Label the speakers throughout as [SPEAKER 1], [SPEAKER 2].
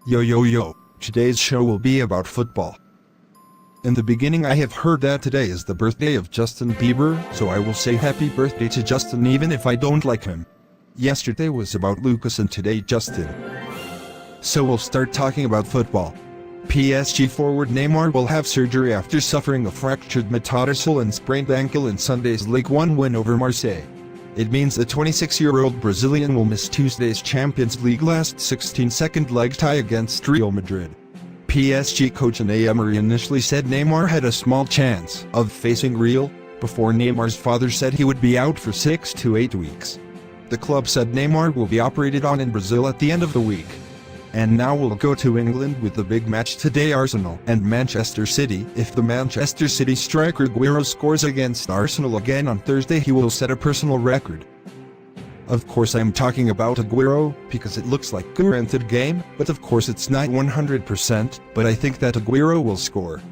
[SPEAKER 1] Yo, today's show will be about football. In the beginning, I have heard that today is the birthday of Justin Bieber, so I will say happy birthday to Justin even if I don't like him. Yesterday was about Lucas and today Justin. So we'll start talking about football. PSG forward Neymar will have surgery after suffering a fractured metatarsal and sprained ankle in Sunday's Ligue 1 win over Marseille. It means the 26-year-old Brazilian will miss Tuesday's Champions League last 16-second leg tie against Real Madrid. PSG coach Unai Emery initially said Neymar had a small chance of facing Real, before Neymar's father said he would be out for 6 to 8 weeks. The club said Neymar will be operated on in Brazil at the end of the week. And now we'll go to England with the big match today, Arsenal and Manchester City. If the Manchester City striker Aguero scores against Arsenal again on Thursday, he will set a personal record. Of course I'm talking about Aguero, because it looks like a guaranteed game, but of course it's not 100%, but I think that Aguero will score.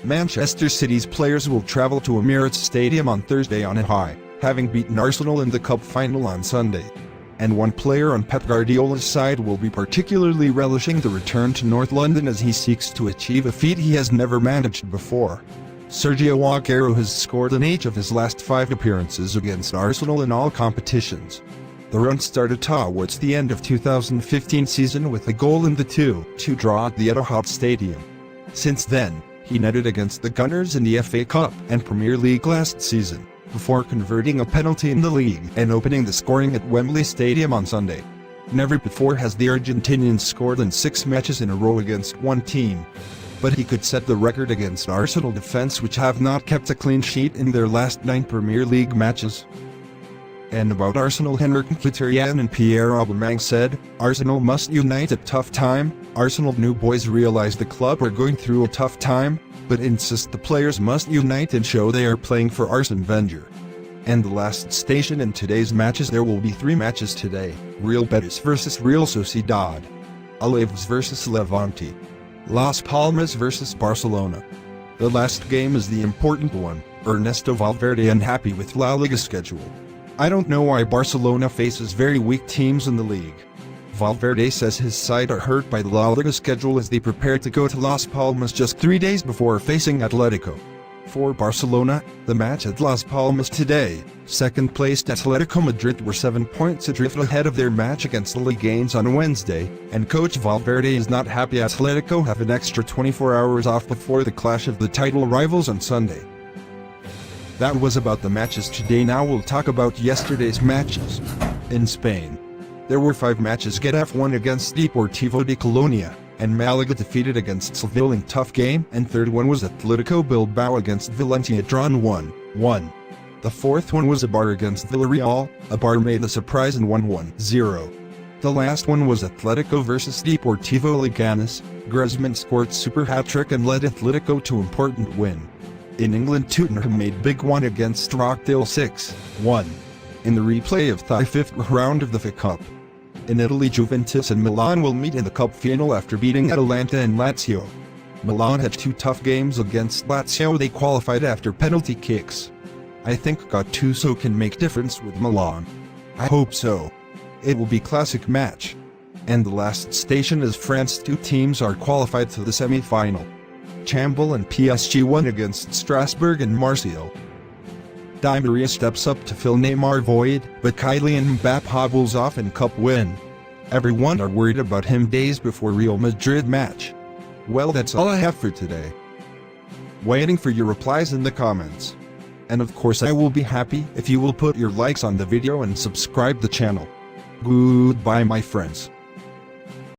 [SPEAKER 1] Manchester City's players will travel to Emirates Stadium on Thursday on a high, having beaten Arsenal in the cup final on Sunday. And one player on Pep Guardiola's side will be particularly relishing the return to North London as he seeks to achieve a feat he has never managed before. Sergio Aguero has scored in each of his last 5 appearances against Arsenal in all competitions. The run started towards the end of 2015 season with a goal in the 2-2 draw at the Etihad Stadium. Since then, he netted against the Gunners in the FA Cup and Premier League last season, before converting a penalty in the league and opening the scoring at Wembley Stadium on Sunday. Never before has the Argentinian scored in 6 matches in a row against one team. But he could set the record against Arsenal defense, which have not kept a clean sheet in their last 9 Premier League matches. And about Arsenal, Henrik Mkhitaryan and Pierre Aubameyang said, "Arsenal must unite at tough time." Arsenal new boys realize the club are going through a tough time, but insist the players must unite and show they are playing for Arsene Wenger. And the last station in today's matches, there will be 3 matches today: Real Betis vs Real Sociedad, Alaves vs Levante, Las Palmas vs Barcelona. The last game is the important one. Ernesto Valverde unhappy with La Liga schedule. "I don't know why Barcelona faces very weak teams in the league." Valverde says his side are hurt by the La Liga schedule as they prepare to go to Las Palmas just 3 days before facing Athletico. For Barcelona, the match at Las Palmas today, second-placed Athletico Madrid were 7 points adrift ahead of their match against the Leganes on Wednesday, and coach Valverde is not happy Athletico have an extra 24 hours off before the clash of the title rivals on Sunday. That was about the matches today. Now we'll talk about yesterday's matches. In Spain, there were 5 matches. Getafe won against Deportivo de Colonia, and Malaga defeated against Sevilla in tough game, and third one was Athletico Bilbao against Valencia, drawn 1-1. The fourth one was Ibar against Villarreal. Ibar made a surprise and won 1-0. The last one was Athletico vs Deportivo Leganes. Griezmann scored super hat-trick and led Athletico to important win. In England, Tottenham made big one against Rockdale 6-1. In the replay of the 5th round of the FA Cup. In Italy, Juventus and Milan will meet in the cup final after beating Atalanta and Lazio. Milan had 2 tough games against Lazio. They qualified after penalty kicks. I think Gattuso can make difference with Milan. I hope so. It will be classic match. And the last station is France. 2 teams are qualified to the semi-final. Chambol and PSG won against Strasbourg and Marseille. Di Maria steps up to fill Neymar void, but Kylian Mbappé hobbles off in cup win. Everyone are worried about him days before Real Madrid match. Well, that's all I have for today. Waiting for your replies in the comments. And of course I will be happy if you will put your likes on the video and subscribe the channel. Goodbye my friends.